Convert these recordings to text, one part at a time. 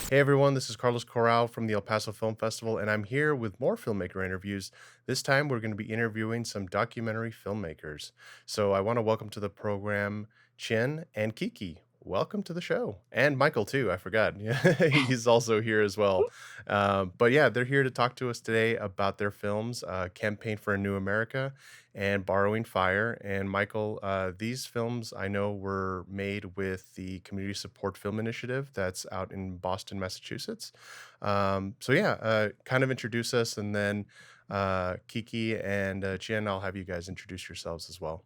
Hey everyone, this is Carlos Corral from the El Paso Film Festival, and I'm here with more filmmaker interviews. This time, we're going to be interviewing some documentary filmmakers. So, I want to welcome to the program Chin and Kiki. Welcome to the show, and Michael too. I forgot, yeah, he's also here as well. But yeah, they're here to talk to us today about their films, "Campaign for a New America" and "Borrowing Fire." And Michael, these films I know were made with the Community Support Film Initiative that's out in Boston, Massachusetts. So yeah, kind of introduce us, and then Kiki and Jen, I'll have you guys introduce yourselves as well.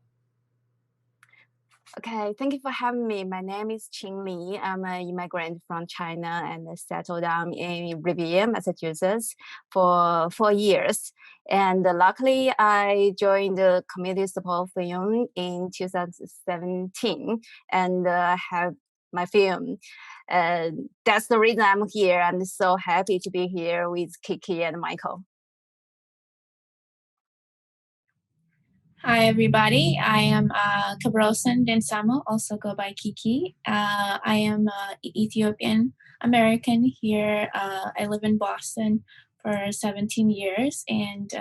Okay, thank you for having me. My name is Qing Li. I'm an immigrant from China and settled down in Revere, Massachusetts for 4 years. And luckily, I joined the Community Support Film in 2017 and have my film. That's the reason I'm here. I'm so happy to be here with Kiki and Michael. Hi, everybody. I am Kebrewosen Densamo, also go by Kiki. I am Ethiopian American here. I live in Boston for 17 years, and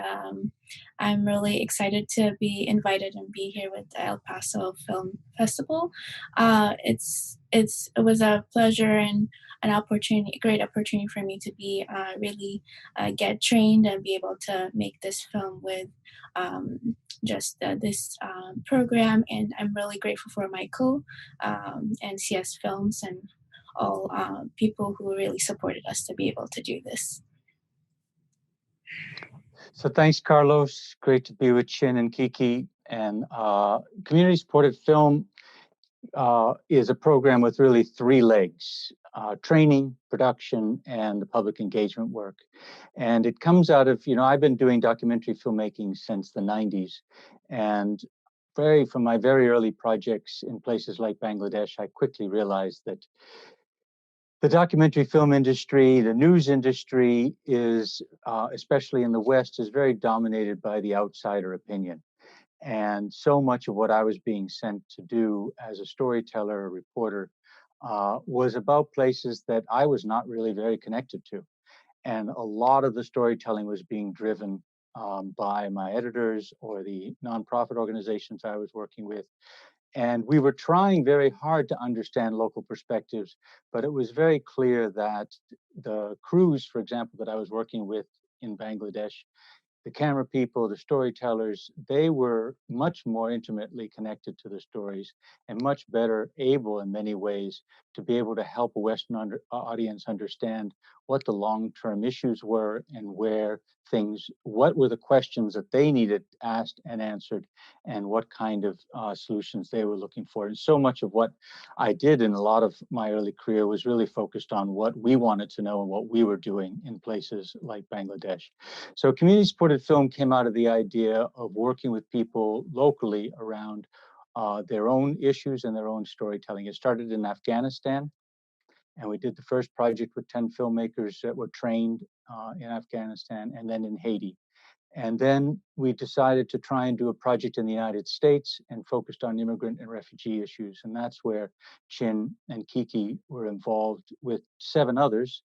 I'm really excited to be invited and be here with the El Paso Film Festival. It was a pleasure and an opportunity, a great opportunity for me to be really get trained and be able to make this film with. Just this program, and I'm really grateful for Michael and CS Films and all people who really supported us to be able to do this. So thanks, Carlos. Great to be with Chin and Kiki. And community supported film is a program with really three legs: training, production, and the public engagement work. And it comes out of, I've been doing documentary filmmaking since the 90s. And from my very early projects in places like Bangladesh, I quickly realized that the documentary film industry, the news industry is, especially in the West, is very dominated by the outsider opinion. And so much of what I was being sent to do as a storyteller, a reporter, was about places that I was not really very connected to. And a lot of the storytelling was being driven by my editors or the nonprofit organizations I was working with. And we were trying very hard to understand local perspectives, but it was very clear that the crews, for example, that I was working with in Bangladesh, the camera people, the storytellers, they were much more intimately connected to the stories and much better able in many ways to be able to help a Western audience understand what the long-term issues were and what were the questions that they needed asked and answered, and what kind of solutions they were looking for. And so much of what I did in a lot of my early career was really focused on what we wanted to know and what we were doing in places like Bangladesh. So community supported film came out of the idea of working with people locally around their own issues and their own storytelling. It started in Afghanistan, and we did the first project with 10 filmmakers that were trained in Afghanistan, and then in Haiti. And then we decided to try and do a project in the United States and focused on immigrant and refugee issues. And that's where Chin and Kiki were involved with 7 others.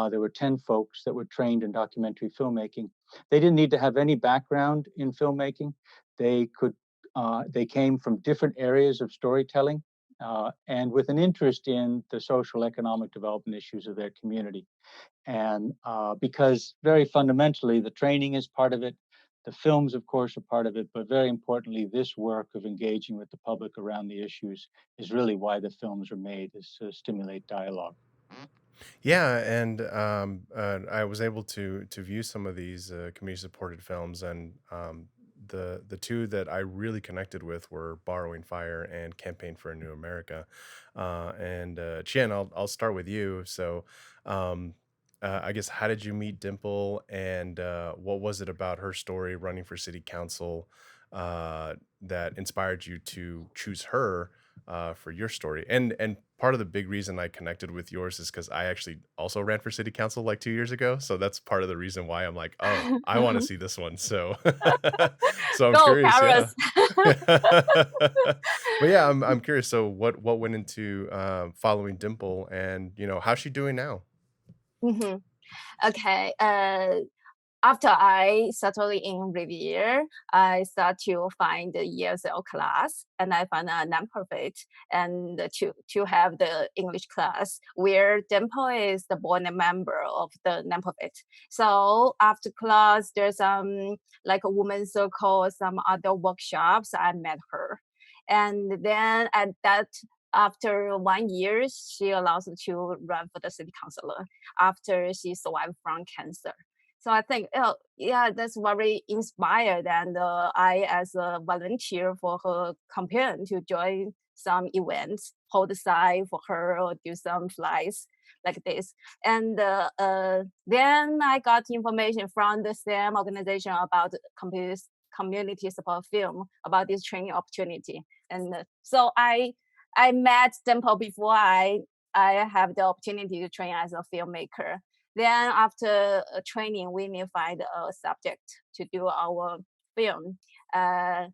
There were 10 folks that were trained in documentary filmmaking. They didn't need to have any background in filmmaking. They came from different areas of storytelling and with an interest in the social economic development issues of their community. And because very fundamentally, the training is part of it. The films, of course, are part of it, but very importantly, this work of engaging with the public around the issues is really why the films are made, is to stimulate dialogue. Yeah, and I was able to view some of these community supported films, and the two that I really connected with were "Borrowing Fire" and "Campaign for a New America." And Chin, I'll start with you. So, I guess how did you meet Dimple, and what was it about her story running for city council that inspired you to choose her for your story? And part of the big reason I connected with yours is because I actually also ran for city council like 2 years ago. So that's part of the reason why I'm like, oh, I want to see this one. So so I'm Go, curious, yeah. Paris! But yeah, I'm curious. So what went into following Dimple, and how's she doing now? Mhm. Okay. After I settled in Riviera, I start to find the ESL class, and I found a nonprofit and to have the English class where Dimple is the board member of the nonprofit. So after class, there's like a women's circle, some other workshops. I met her, and then at that. After 1 year, she allows me to run for the city councilor after she survived from cancer. So I think, oh, yeah, that's very inspired. And I, as a volunteer for her campaign, to join some events, hold the side for her, or do some flights like this. And then I got information from the same organization about community support film about this training opportunity. And so I met Dimple before I have the opportunity to train as a filmmaker. Then after training, we need to find a subject to do our film. Uh,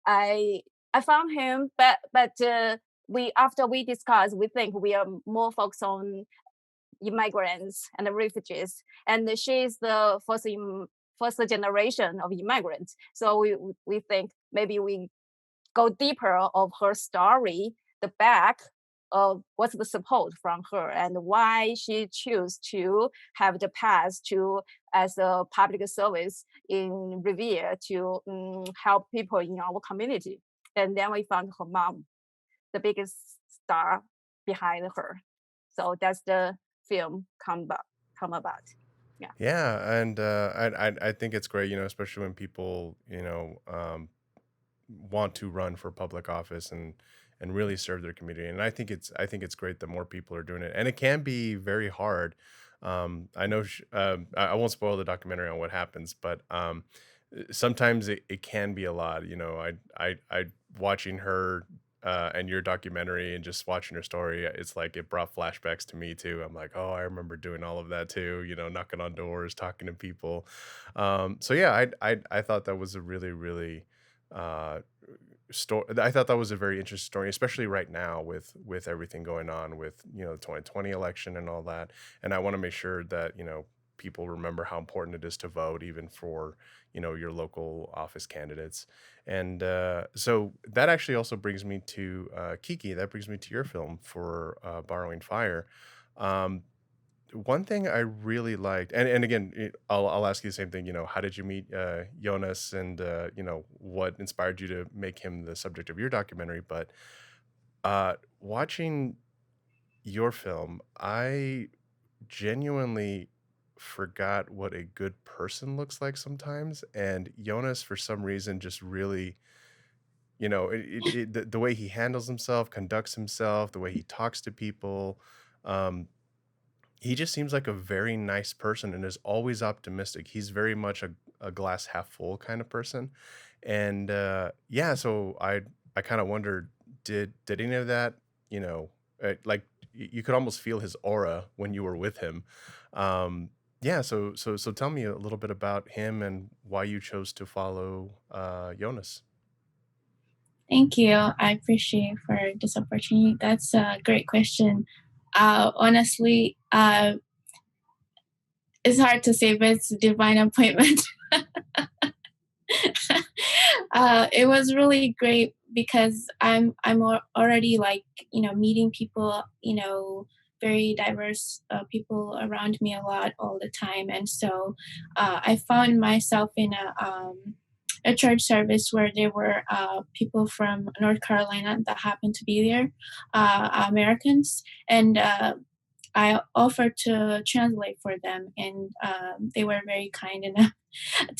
I I found him, but we after we discussed, we think we are more focused on immigrants and the refugees, and she is the first generation of immigrants. So we think maybe we go deeper of her story, the back of what's the support from her and why she chose to have the path to as a public service in Revere to help people in our community. And then we found her mom, the biggest star behind her. So that's the film come about. Yeah. Yeah, and I think it's great, especially when people, want to run for public office and really serve their community. And I think it's great that more people are doing it. And it can be very hard. I know I won't spoil the documentary on what happens, but sometimes it can be a lot. I watching her and your documentary and just watching her story, it's like it brought flashbacks to me too. I'm like, oh, I remember doing all of that too. Knocking on doors, talking to people. So yeah, I thought that was a really really uh story. I thought that was a very interesting story, especially right now with everything going on with the 2020 election and all that. And I want to make sure that people remember how important it is to vote, even for your local office candidates. And so that actually also brings me to Kiki. That brings me to your film for Borrowing Fire. Um, One thing I really liked, and again, I'll ask you the same thing. How did you meet Jonas, and what inspired you to make him the subject of your documentary? But watching your film, I genuinely forgot what a good person looks like sometimes, and Jonas, for some reason, just really, the way he handles himself, conducts himself, the way he talks to people. Um, he just seems like a very nice person and is always optimistic. He's very much a glass half full kind of person. And yeah, so I kind of wondered, did any of that, like you could almost feel his aura when you were with him. Yeah, so tell me a little bit about him and why you chose to follow Jonas. Thank you. I appreciate for this opportunity. That's a great question. Honestly, it's hard to say, but it's a divine appointment. It was really great because I'm already like meeting people, very diverse people around me a lot all the time, and so I found myself in a church service where there were people from North Carolina that happened to be there, Americans, and I offered to translate for them, and they were very kind enough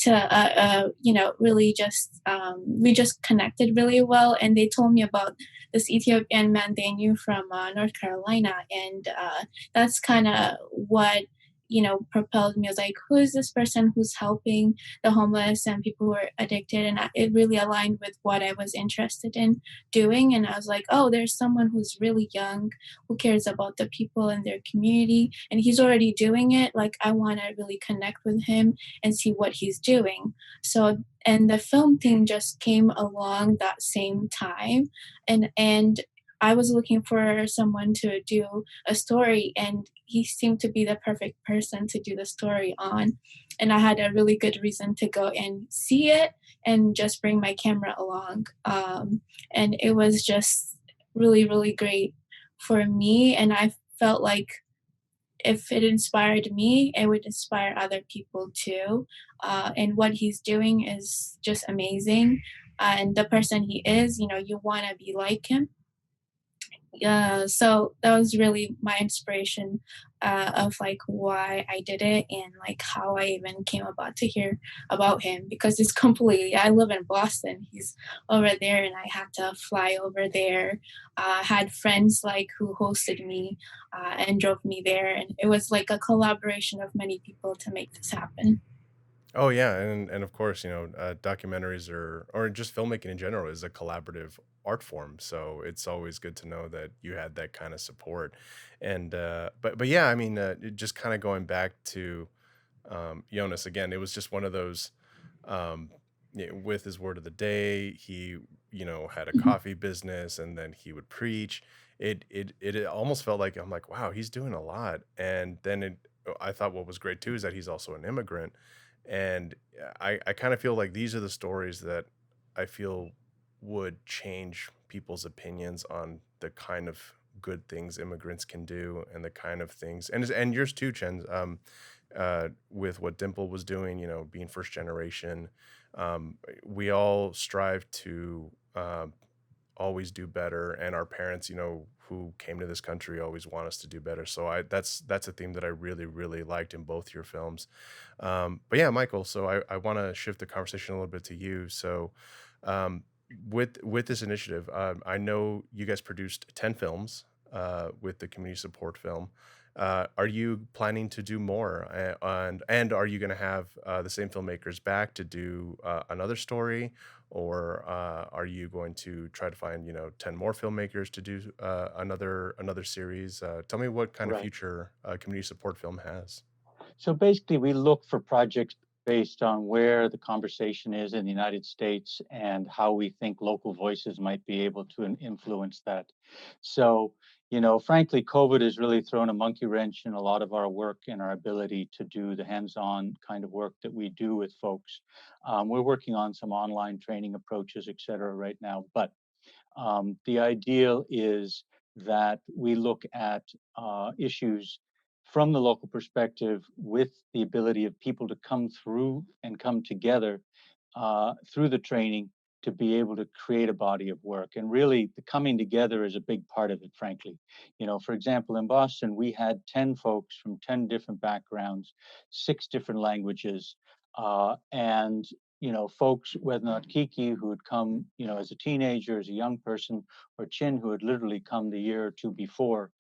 to really just we just connected really well, and they told me about this Ethiopian man they knew from North Carolina, and that's kind of what propelled me. I was like, who is this person who's helping the homeless and people who are addicted? And it really aligned with what I was interested in doing, and I was like, oh, there's someone who's really young who cares about the people in their community, and he's already doing it. Like, I want to really connect with him and see what he's doing. So, and the film thing just came along that same time, and I was looking for someone to do a story, and he seemed to be the perfect person to do the story on. And I had a really good reason to go and see it and just bring my camera along. And it was just really, really great for me. And I felt like if it inspired me, it would inspire other people too. And what he's doing is just amazing. And the person he is, you want to be like him. So that was really my inspiration of like why I did it and like how I even came about to hear about him, because it's completely, I live in Boston, he's over there, and I had to fly over there. Had friends like who hosted me and drove me there, and it was like a collaboration of many people to make this happen. Oh yeah, and of course, documentaries or just filmmaking in general is a collaborative art form. So it's always good to know that you had that kind of support. And but yeah, I mean, just kind of going back to Jonas again, it was just one of those um, with his word of the day. He had a Mhm. coffee business, and then he would preach. It almost felt like I'm like, wow, he's doing a lot. And then I thought what was great too is that he's also an immigrant, and I kind of feel like these are the stories that I feel would change people's opinions on the kind of good things immigrants can do and the kind of things and yours too, Chen. With what Dimple was doing, being first generation, we all strive to always do better, and our parents, who came to this country, always want us to do better. So that's a theme that I really really liked in both your films. But yeah, Michael, so I want to shift the conversation a little bit to you. So um, with this initiative, I know you guys produced 10 films with the community support film. Are you planning to do more? And are you going to have the same filmmakers back to do another story, or are you going to try to find 10 more filmmakers to do another series? Tell me what kind of Right. future community support film has. So basically, we look for projects based on where the conversation is in the United States and how we think local voices might be able to influence that. So, frankly, COVID has really thrown a monkey wrench in a lot of our work and our ability to do the hands on kind of work that we do with folks. We're working on some online training approaches, et cetera, right now. But the ideal is that we look at issues from the local perspective with the ability of people to come through and come together through the training to be able to create a body of work. And really, the coming together is a big part of it, frankly. For example, in Boston, we had 10 folks from 10 different backgrounds, 6 different languages, and folks, whether or not Kiki, who had come, as a teenager, as a young person, or Chin, who had literally come the year or two before,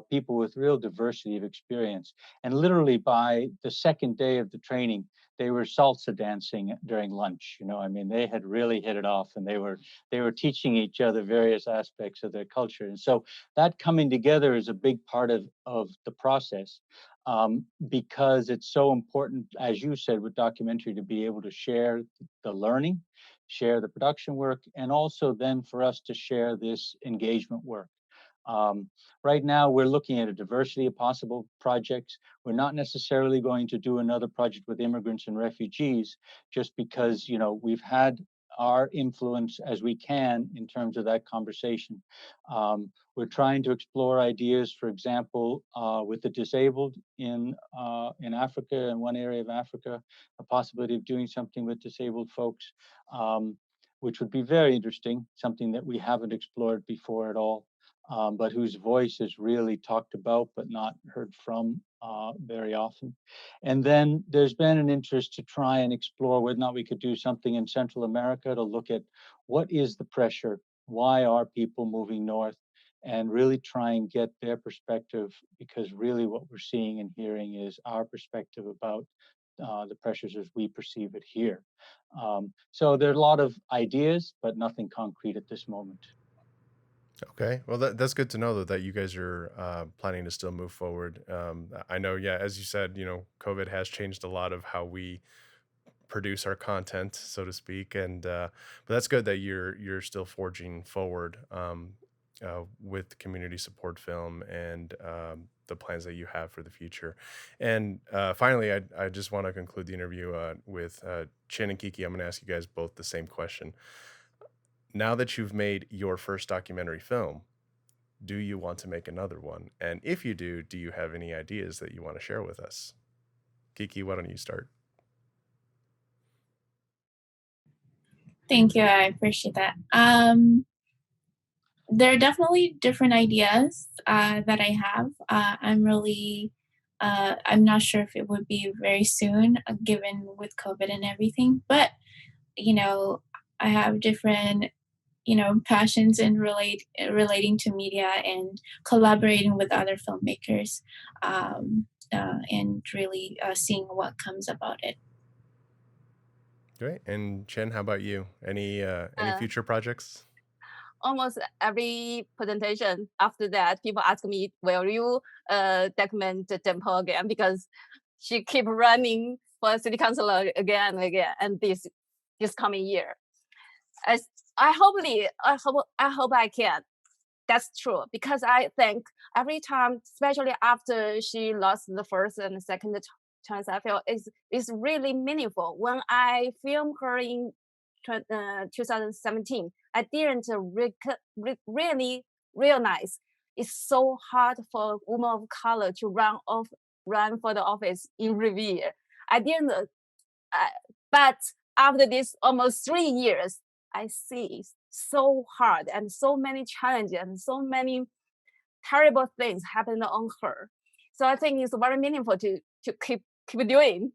people with real diversity of experience. And literally by the second day of the training, they were salsa dancing during lunch. I mean, they had really hit it off, and they were teaching each other various aspects of their culture. And so that coming together is a big part of the process, because it's so important, as you said, with documentary, to be able to share the learning, share the production work, and also then for us to share this engagement work. Um, right now, we're looking at a diversity of possible projects. We're not necessarily going to do another project with immigrants and refugees, just because we've had our influence as we can in terms of that conversation. We're trying to explore ideas, for example, with the disabled in Africa, in one area of Africa, a possibility of doing something with disabled folks, which would be very interesting, something that we haven't explored before at all, but whose voice is really talked about but not heard from very often. And then there's been an interest to try and explore whether or not we could do something in Central America to look at what is the pressure, why are people moving north, and really try and get their perspective, because really what we're seeing and hearing is our perspective about the pressures as we perceive it here. So there are a lot of ideas, but nothing concrete at this moment. Okay, well that's good to know though that you guys are planning to still move forward. I know, yeah, as you said, COVID has changed a lot of how we produce our content, so to speak, and but that's good that you're still forging forward. with community support film and the plans that you have for the future. And finally, I just want to conclude the interview with Chin and Kiki. I'm going to ask you guys both the same question. Now that you've made your first documentary film, do you want to make another one? And if you do you have any ideas that you want to share with us? Kiki, why don't you start? Thank you. I appreciate that. There are definitely different ideas that I have. I'm not sure if it would be very soon, given with COVID and everything. But I have different passions in relating to media and collaborating with other filmmakers, and really seeing what comes about it. Great. And Chen, how about you? Any future projects? Almost every presentation after that, people ask me, will you document the Temple again? Because she keep running for city councilor again and again, and this coming year. I hope I can. That's true, because I think every time, especially after she lost the first and second chance, I feel it's really meaningful. When I filmed her in 2017, I didn't really realize it's so hard for a woman of color to run for the office in Revere. I didn't, but after this almost 3 years, I see it's so hard and so many challenges and so many terrible things happened on her. So I think it's very meaningful to keep doing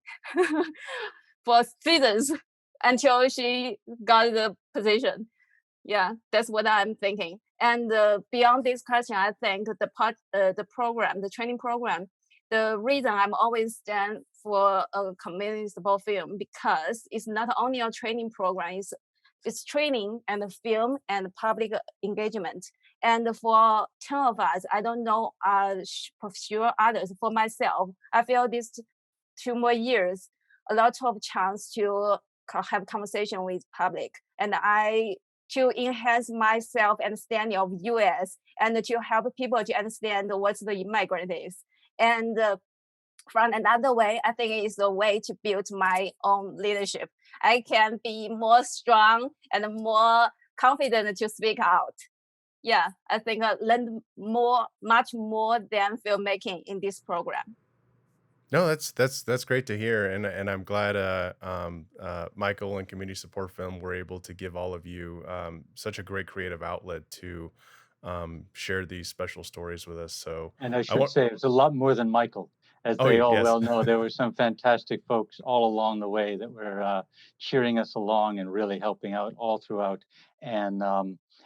for seasons until she got the position. Yeah, that's what I'm thinking. And beyond this question, I think the program, the training program, the reason I'm always stand for a community support film, because it's not only a training program, it's training and film and public engagement. And for 10 of us, I don't know for sure others, for myself, I feel these 2 more years, a lot of chance to have conversation with public, and to enhance my self understanding of US, and to help people to understand what the immigrant is. And from another way, I think it's a way to build my own leadership. I can be more strong and more confident to speak out. Yeah, I think I learned much more than filmmaking in this program. No, that's great to hear, and I'm glad Michael and Community Support Film were able to give all of you such a great creative outlet to share these special stories with us. So And I I should want. say it's a lot more than Michael. As Oh, they all yes. well know, there were some fantastic folks all along the way that were cheering us along and really helping out all throughout.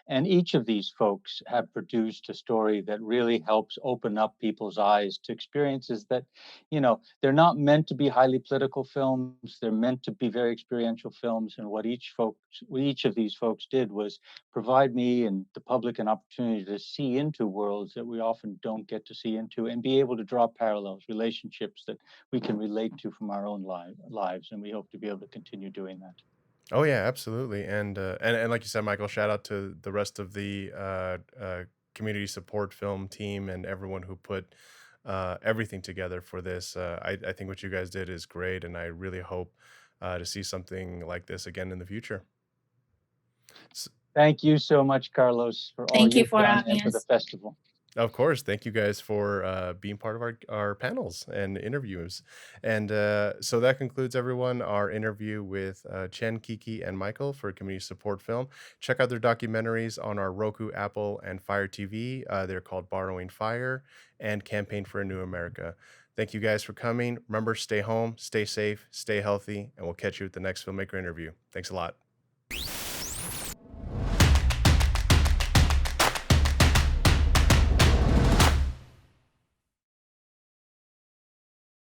And each of these folks have produced a story that really helps open up people's eyes to experiences that, they're not meant to be highly political films. They're meant to be very experiential films. And what each of these folks did was provide me and the public an opportunity to see into worlds that we often don't get to see into, and be able to draw parallels, relationships that we can relate to from our own lives. And we hope to be able to continue doing that. Oh yeah, absolutely. And like you said, Michael, shout out to the rest of the community support film team and everyone who put everything together for this. I think what you guys did is great, and I really hope to see something like this again in the future. Thank you so much, Carlos, for all Thank you you've for done having and for the us. festival. Of course. Thank you guys for being part of our panels and interviews. And so that concludes, everyone, our interview with Chen, Kiki, and Michael for Community Support Film. Check out their documentaries on our Roku, Apple, and Fire TV. They're called Borrowing Fire and Campaign for a New America. Thank you guys for coming. Remember, stay home, stay safe, stay healthy, and we'll catch you at the next filmmaker interview. Thanks a lot.